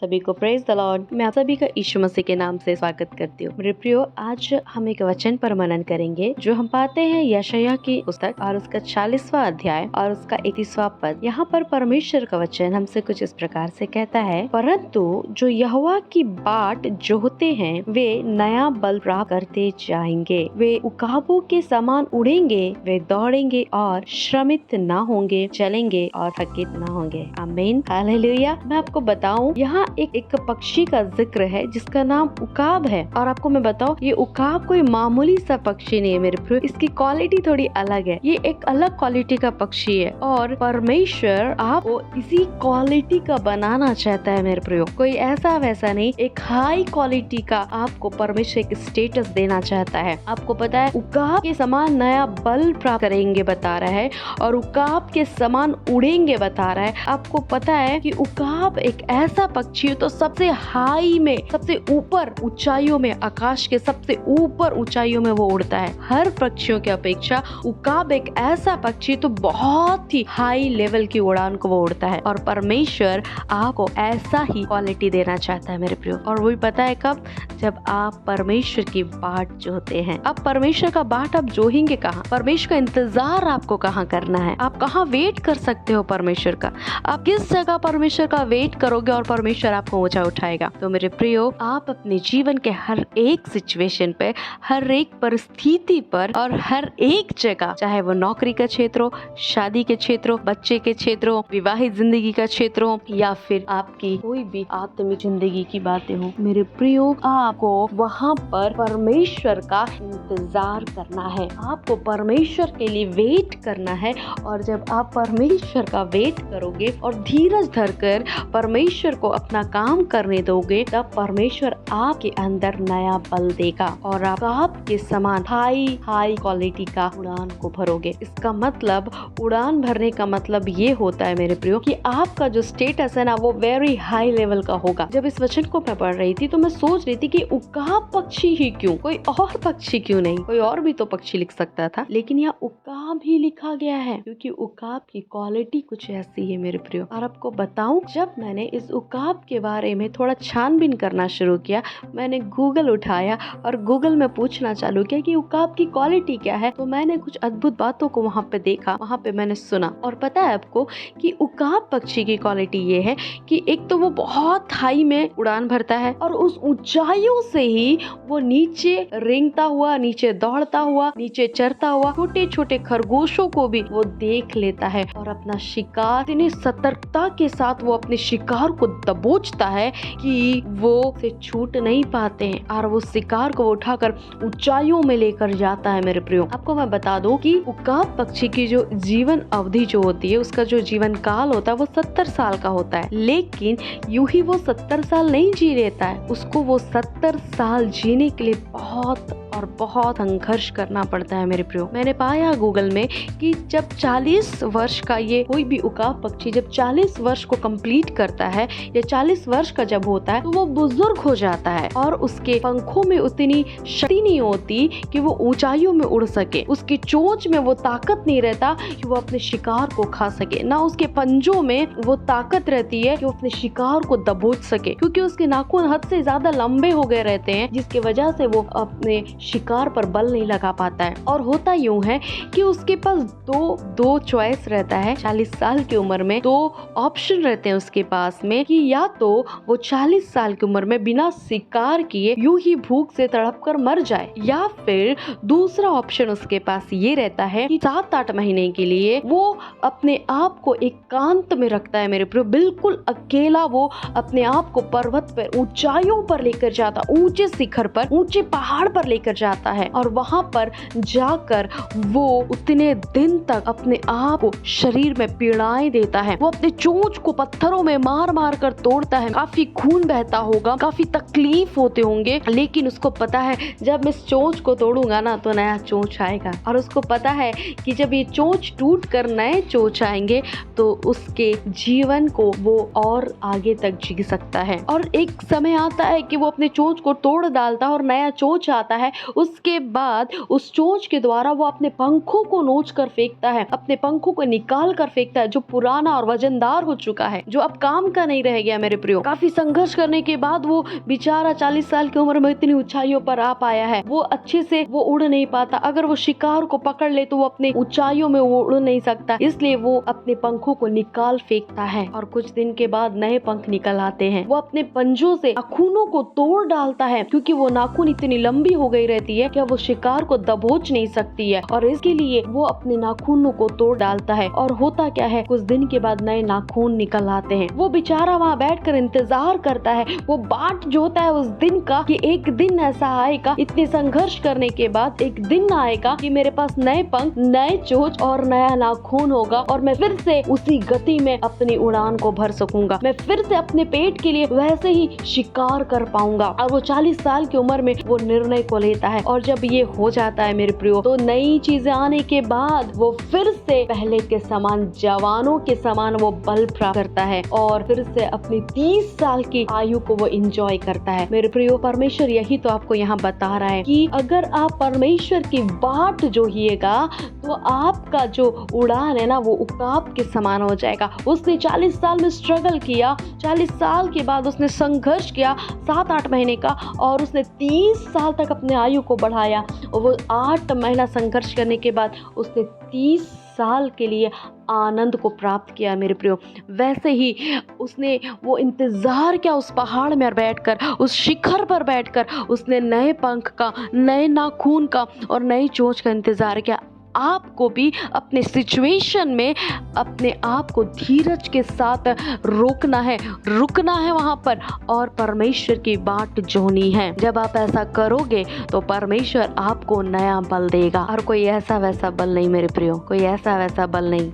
सभी को praise the Lord. मैं आप सभी का यीशु मसीह के नाम से स्वागत करती हूँ। मेरे प्रियो, आज हम एक वचन पर मनन करेंगे जो हम पाते हैं यशायाह की पुस्तक और उसका 40वां अध्याय और उसका 31वां पद। यहाँ पर परमेश्वर का वचन हमसे कुछ इस प्रकार से कहता है, परंतु जो यहोवा की बाट जोहते हैं वे नया बल प्राप्त करते जाएंगे, वे उकाबों के समान उड़ेंगे, वे दौड़ेंगे और श्रमित न होंगे, चलेंगे और थकित न होंगे। आमीन, हालेलुया। मैं आपको बताऊं, यहाँ एक पक्षी का जिक्र है जिसका नाम उकाब है। और आपको मैं बताऊं, ये उकाब कोई मामूली सा पक्षी नहीं है मेरे प्रियो, इसकी क्वालिटी थोड़ी अलग है। ये एक अलग क्वालिटी का पक्षी है और परमेश्वर आपको इसी क्वालिटी का बनाना चाहता है मेरे प्रियो। कोई ऐसा वैसा नहीं, एक हाई क्वालिटी का आपको परमेश्वर एक स्टेटस देना चाहता है। आपको पता है, उकाब के समान नया बल प्राप्त करेंगे बता रहा है और उकाब के समान उड़ेंगे बता रहा है। आपको पता है कि उकाब एक ऐसा पक्षी तो सबसे हाई में, सबसे ऊपर ऊंचाइयों में, आकाश के सबसे ऊपर ऊंचाइयों में वो उड़ता है। हर पक्षियों की अपेक्षा उकाब एक ऐसा पक्षी तो बहुत ही हाई लेवल की उड़ान को वो उड़ता है। और परमेश्वर आपको ऐसा ही क्वालिटी देना चाहता है मेरे प्रियो। और वो भी पता है कब? जब आप परमेश्वर की बाट जोहते हैं। अब परमेश्वर का बाट आप जोहेंगे कहाँ? परमेश्वर का इंतजार आपको कहाँ करना है? आप कहाँ वेट कर सकते हो परमेश्वर का? आप किस जगह परमेश्वर का वेट करोगे और परमेश्वर आपको ऊंचा उठाएगा? तो मेरे प्रियो, आप अपने जीवन के हर एक सिचुएशन पे, हर एक परिस्थिति पर और हर एक जगह, चाहे वो नौकरी का क्षेत्र हो, शादी के क्षेत्र हो, बच्चे के क्षेत्र हो, विवाहित जिंदगी का क्षेत्र हो, या फिर आपकी कोई भी आत्मिक जिंदगी की बातें हो, मेरे प्रियो, आपको वहाँ पर परमेश्वर का इंतजार करना है। आपको परमेश्वर के लिए वेट करना है। और जब आप परमेश्वर का वेट करोगे और धीरज धरकर परमेश्वर को अपना काम करने दोगे, तब परमेश्वर आपके अंदर नया बल देगा और आप आपके समान हाई क्वालिटी का उड़ान को भरोगे। इसका मतलब, उड़ान भरने का मतलब ये होता है मेरे प्रियो कि आपका जो स्टेटस है ना, वो वेरी हाई लेवल का होगा। जब इस वचन को मैं पढ़ रही थी तो मैं सोच रही थी कि उकाब पक्षी ही क्यों, कोई और पक्षी क्यों नहीं? कोई और भी तो पक्षी लिख सकता था, लेकिन यहाँ उकाब ही लिखा गया है क्योंकि उकाब की क्वालिटी कुछ ऐसी है मेरे प्रियो। और आपको बताऊं, जब मैंने इस उकाब के बारे में थोड़ा छानबीन करना शुरू किया, मैंने गूगल उठाया और गूगल में पूछना चालू किया कि उकाब की क्वालिटी क्या है, तो मैंने कुछ अद्भुत बातों को वहाँ पे देखा, वहाँ पे मैंने सुना। और पता है आपको कि उकाब पक्षी की क्वालिटी ये है कि एक तो वो बहुत हाई में उड़ान भरता है और उस ऊंचाइयों से ही वो नीचे रेंगता हुआ, नीचे दौड़ता हुआ, नीचे चरता हुआ छोटे छोटे खरगोशों को भी वो देख लेता है और अपना शिकार इतनी सतर्कता के साथ वो अपने शिकार को दबोचता है कि वो से छूट नहीं पाते हैं और वो शिकार को उठाकर ऊंचाइयों में लेकर जाता है मेरे प्रियो। आपको मैं बता दूं कि उकाब पक्षी की जो जीवन अवधि जो होती है, उसका जो जीवन काल होता है वो 70 साल का होता है। लेकिन यूं ही वो 70 साल नहीं जी लेता है, उसको वो 70 साल जीने के लिए बहुत और बहुत संघर्ष करना पड़ता है मेरे प्रियो। मैंने पाया गूगल में कि जब 40 वर्ष का ये कोई भी उकाब पक्षी जब 40 वर्ष को कंप्लीट करता है या 40 वर्ष का जब होता है तो वो बुजुर्ग हो जाता है और उसके पंखों में उतनी शक्ति नहीं होती कि वो ऊंचाइयों में उड़ सके। उसकी चोंच में वो ताकत नहीं रहता कि वो अपने शिकार को खा सके, ना उसके पंजों में वो ताकत रहती है कि वो अपने शिकार को दबोच सके, क्योंकि उसके नाखून हद से ज्यादा लंबे हो गए रहते हैं, जिसकी वजह से वो अपने शिकार पर बल नहीं लगा पाता है। और होता यूं है कि उसके पास दो चॉइस रहता है। 40 साल की उम्र में 2 ऑप्शन रहते हैं उसके पास में कि या तो वो 40 साल की उम्र में बिना शिकार किए यूं ही भूख से तड़प कर मर जाए, या फिर दूसरा ऑप्शन उसके पास ये रहता है कि 7-8 महीने के लिए वो अपने आप को एकांत में रखता है मेरे प्रियो। बिल्कुल अकेला वो अपने आप को पर्वत पर, ऊंचाइयों पर लेकर जाता, ऊंचे शिखर पर, ऊंचे पहाड़ पर लेकर जाता है और वहां पर जाकर वो उतने दिन तक अपने आप को शरीर में पीड़ाएं देता है। वो अपने चोंच को पत्थरों में मार मार कर तोड़ता है। काफी खून बहता होगा, काफी तकलीफ होते होंगे, लेकिन उसको पता है जब मैं इस चोंच को तोड़ूंगा ना तो नया चोंच आएगा। और उसको पता है कि जब ये चोंच टूट कर नए चोंच आएंगे तो उसके जीवन को वो और आगे तक जी सकता है। और एक समय आता है कि वो अपने चोंच चोंच को तोड़ डालता है और नया चोंच आता है। उसके बाद उस चोंच के द्वारा वो अपने पंखों को नोच कर फेंकता है, अपने पंखों को निकाल कर फेंकता है, जो पुराना और वजनदार हो चुका है, जो अब काम का नहीं रह गया मेरे प्रियो। काफी संघर्ष करने के बाद वो बेचारा 40 साल की उम्र में इतनी ऊंचाइयों पर आ पाया है। वो अच्छे से वो उड़ नहीं पाता, अगर वो शिकार को पकड़ ले तो वो अपने ऊंचाइयों में वो उड़ नहीं सकता, इसलिए वो अपने पंखों को निकाल फेंकता है और कुछ दिन के बाद नए पंख निकल आते हैं। वो अपने पंजों से नाखूनों को तोड़ डालता है, क्योंकि वो नाखून इतनी लंबी हो गई रहती है कि वो शिकार को दबोच नहीं सकती है, और इसके लिए वो अपने नाखूनों को तोड़ डालता है। और होता क्या है, कुछ दिन के बाद नए नाखून निकल आते हैं। वो बेचारा वहाँ बैठकर इंतजार करता है, वो बाट जो होता है उस दिन का कि एक दिन ऐसा आएगा, इतने संघर्ष करने के बाद एक दिन आएगा कि मेरे पास नए पंख, नए चोंच और नया नाखून होगा और मैं फिर से उसी गति में अपनी उड़ान को भर सकूंगा। मैं फिर से अपने पेट के लिए वैसे ही शिकार कर पाऊंगा। और वो 40 साल की उम्र में वो निर्णय को लेता है, और जब ये हो जाता है मेरे प्रियो, तो नई चीजें आने के बाद वो फिर से पहले के समान, जवानों के समान वो बल प्राप्त करता है और फिर से अपनी 30 साल की आयु को वो एंजॉय करता है। मेरे प्रियो, परमेश्वर यही तो आपको यहाँ बता रहा है कि अगर आप परमेश्वर की बाट जोहिएगा तो आपका जो उड़ान है ना, वो उकाब के समान हो जाएगा। उसने 40 साल में स्ट्रगल किया, 40 साल के बाद उसने संघर्ष किया 7-8 महीने का, और उसने 30 साल तक अपने आयु को बढ़ाया। और वो 8 महीना संघर्ष करने के बाद उसने 30 साल के लिए आनंद को प्राप्त किया मेरे प्रियो। वैसे ही उसने वो इंतजार किया उस पहाड़ में बैठकर, उस शिखर पर बैठकर उसने नए पंख का, नए नाखून का और नई चोंच का इंतजार किया। आपको भी अपने सिचुएशन में अपने आप को धीरज के साथ रुकना है वहाँ पर, और परमेश्वर की बाट जोनी है। जब आप ऐसा करोगे तो परमेश्वर आपको नया बल देगा, और कोई ऐसा वैसा बल नहीं मेरे प्रियो, कोई ऐसा वैसा बल नहीं।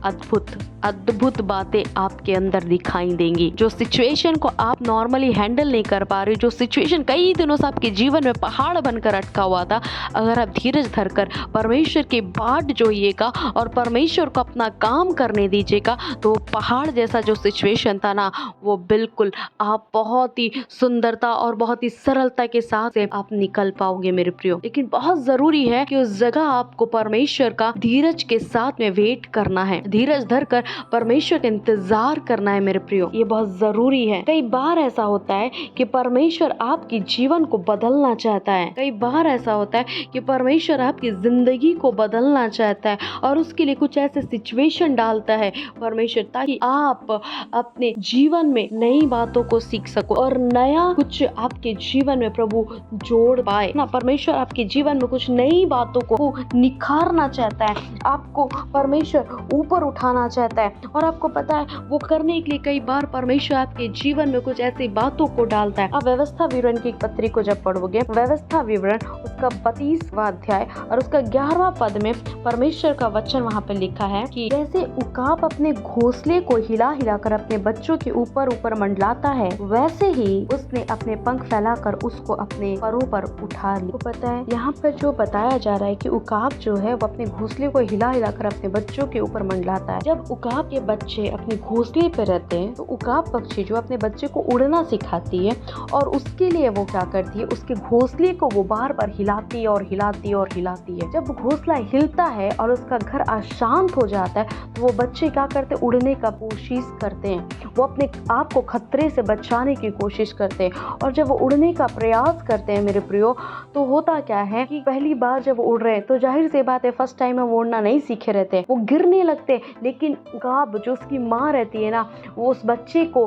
अद्भुत बातें आपके अंदर दिखाई देंगी। जो सिचुएशन को आप नॉर्मली हैंडल नहीं कर पा रहे, जो सिचुएशन कई दिनों से आपके जीवन में पहाड़ बनकर अटका हुआ था, अगर आप धीरज धरकर परमेश्वर की बाट जोइएगा और परमेश्वर को अपना काम करने दीजिएगा, तो पहाड़ जैसा जो सिचुएशन था ना, वो बिल्कुल आप बहुत ही सुंदरता और बहुत ही सरलता के साथ से आप निकल पाओगे मेरे प्रियो। लेकिन बहुत जरूरी है कि उस जगह आपको परमेश्वर का धीरज के साथ में वेट करना है, धीरज धरकर परमेश्वर का इंतजार करना है मेरे प्रियो। ये बहुत जरूरी है। कई बार ऐसा होता है कि परमेश्वर आपके जीवन को बदलना चाहता है, कई बार ऐसा होता है कि परमेश्वर आपकी जिंदगी को बदलना चाहता है, और उसके लिए कुछ ऐसे सिचुएशन डालता है परमेश्वर, ताकि आप अपने जीवन में नई बातों को सीख सको और नया कुछ आपके जीवन में प्रभु जोड़ पाए ना। परमेश्वर आपके जीवन में कुछ नई बातों को निखारना चाहता है, आपको परमेश्वर ऊपर उठाना चाहता है, और आपको पता है वो करने के लिए कई बार परमेश्वर आपके जीवन में कुछ ऐसी बातों को डालता है। आप व्यवस्था विवरण की पत्री को जब पढ़ोगे, व्यवस्था विवरण उसका 32वां अध्याय और उसका 11वां पद में परमेश्वर का वचन वहाँ पे लिखा है कि जैसे उकाब अपने घोंसले को हिला हिलाकर अपने बच्चों के ऊपर ऊपर मंडलाता है, वैसे ही उसने अपने पंख फैलाकर उसको अपने परों पर उठा लिया। पता है यहाँ पर जो बताया जा रहा है कि उकाब जो है वो अपने घोंसले को हिला हिलाकर अपने बच्चों के ऊपर मंडलाता है। जब उकाब के बच्चे अपने घोंसले पे रहते हैं तो उकाब पक्षी जो अपने बच्चे को उड़ना सिखाती है, और उसके लिए वो क्या करती है, उसके घोंसले को वो बार बार हिलाती है और हिलाती है और हिलाती है। जब घोंसला हिलता है और उसका घर अशांत हो जाता है तो वो बच्चे क्या करते हैं, उड़ने का कोशिश करते हैं, वो अपने आप को खतरे से बचाने की कोशिश करते हैं। और जब वो उड़ने का प्रयास करते हैं मेरे प्रियो, तो होता क्या है कि पहली बार जब वो उड़ रहे हैं तो जाहिर सी बात है फर्स्ट टाइम में वो उड़ना नहीं सीखे रहते, वो गिरने लगते। लेकिन उकाब जो उसकी माँ रहती है ना, वो उस बच्चे को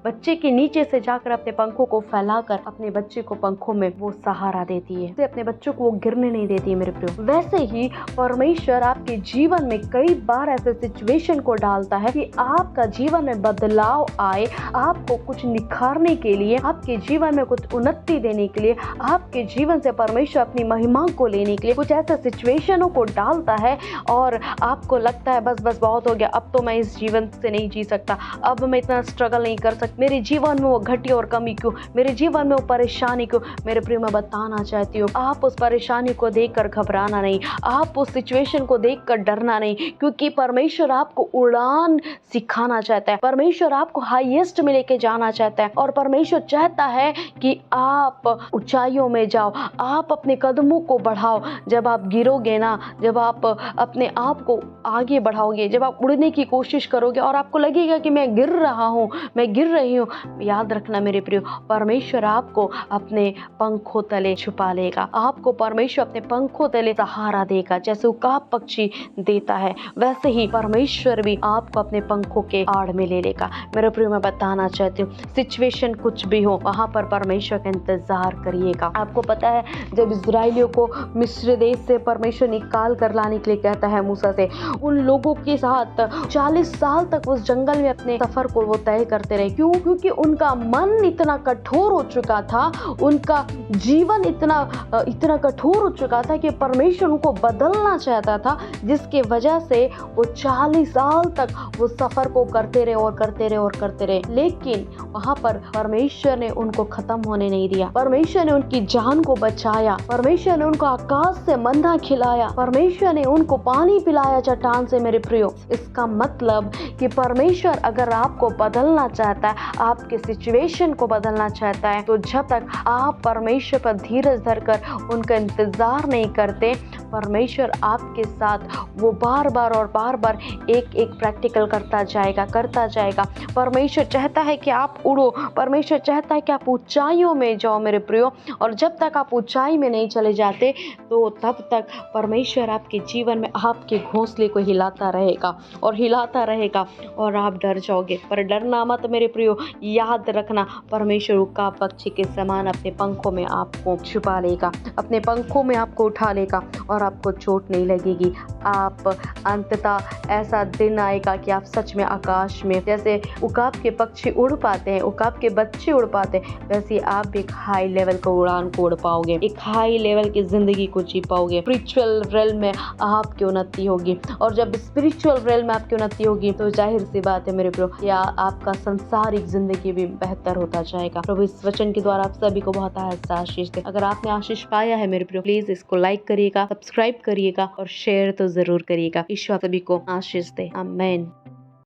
बच्चे के नीचे से जाकर अपने पंखों को फैलाकर अपने बच्चे को पंखों में वो सहारा देती है, तो अपने बच्चों को वो गिरने नहीं देती है मेरे प्रियो। वैसे ही परमेश्वर आपके जीवन में कई बार ऐसे सिचुएशन को डालता है कि आपका जीवन में बदलाव आए, आपको कुछ निखारने के लिए, आपके जीवन में कुछ उन्नति देने के लिए, आपके जीवन से परमेश्वर अपनी महिमा को लेने के लिए कुछ ऐसे सिचुएशनों को डालता है, और आपको लगता है बस बहुत हो गया, अब तो मैं इस जीवन से नहीं जी सकता, अब मैं इतना स्ट्रगल नहीं कर सकता, मेरे जीवन में वो घटी और कमी क्यों, मेरे जीवन में वो परेशानी क्यों। मेरे प्रिय, मैं बताना चाहती हूँ, आप उस परेशानी को देखकर घबराना नहीं, आप उस सिचुएशन को देखकर डरना नहीं, क्योंकि परमेश्वर आपको उड़ान सिखाना चाहता है, परमेश्वर आपको हाईएस्ट में लेके जाना चाहता है, और परमेश्वर चाहता है कि आप ऊंचाइयों में जाओ, आप अपने कदमों को बढ़ाओ। जब आप गिरोगे ना, जब आप अपने आप को आगे बढ़ाओगे, जब आप उड़ने की कोशिश करोगे और आपको लगेगा कि मैं गिर रहा हूँ, मैं गिर रही हूँ, याद रखना मेरे प्रियो, परमेश्वर आपको अपने पंखों तले छुपा लेगा। आपको परमेश्वर अपने पंखों तले सहारा देगा। जैसे उकाब पक्षी देता है, वैसे ही परमेश्वर भी आपको अपने पंखों के आड़ में ले लेगा। मेरे प्रियो, मैं बताना चाहती हूँ, सिचुएशन कुछ भी हो, वहां पर परमेश्वर का इंतजार करिएगा। आपको पता है, जब इजराइलियों को मिस्र देश से परमेश्वर निकाल कर लाने के लिए कहता है मूसा से, उन लोगों के साथ 40 साल तक उस जंगल में अपने सफर को वो तय करते रहे। क्यों? क्योंकि उनका मन इतना कठोर हो चुका था, उनका जीवन इतना कठोर हो चुका था कि परमेश्वर उनको बदलना चाहता था, जिसके वजह से वो 40 साल तक वो सफर को करते रहे और करते रहे और करते रहे। लेकिन वहां पर परमेश्वर ने उनको खत्म होने नहीं दिया। परमेश्वर ने उनकी जान को बचाया। परमेश्वर ने उनको आकाश से मन्ना खिलाया। परमेश्वर ने उनको पानी पिलाया चट्टान से। मेरे प्रियो, इसका मतलब कि परमेश्वर अगर आपको बदलना चाहता है, आपके सिचुएशन को बदलना चाहता है, तो जब तक आप परमेश्वर पर धीरज धरकर उनका इंतजार नहीं करते, परमेश्वर आपके साथ वो बार बार एक प्रैक्टिकल करता जाएगा। परमेश्वर चाहता है कि आप उड़ो। परमेश्वर चाहता है कि आप ऊंचाइयों में जाओ मेरे प्रियो। और जब तक आप ऊंचाई में नहीं चले जाते, तो तब तक परमेश्वर आपके जीवन में आपके घोंसले को हिलाता रहेगा और आप डर जाओगे। पर डरना मत मेरे प्रियो, याद रखना, परमेश्वर उकाब पक्षी के समान अपने पंखों में आपको छुपा लेगा, अपने पंखों में आपको उठा लेगा और आपको चोट नहीं लगेगी। आप अंततः ऐसा दिन आएगा कि आप सच में आकाश में, जैसे उकाब के पक्षी उड़ पाते हैं, उकाब के बच्चे उड़ पाते हैं, वैसे आप भी एक हाई लेवल का उड़ान को उड़ पाओगे, एक हाई लेवल की जिंदगी को जी पाओगे। स्पिरिचुअल रेल में आपकी उन्नति होगी, और जब स्पिरिचुअल रेल में आपकी उन्नति होगी, तो जाहिर सी बात है मेरे प्रियो, या आपका संसारिक जिंदगी भी बेहतर होता जाएगा। प्रभु इस वचन के द्वारा आप सभी को बहुत आशीष दे। अगर आपने आशीष पाया है मेरे प्रियो, प्लीज इसको लाइक करिएगा, सब्सक्राइब करिएगा और शेयर तो जरूर करिएगा। ईश्वर सभी को आशीष दे। आमीन।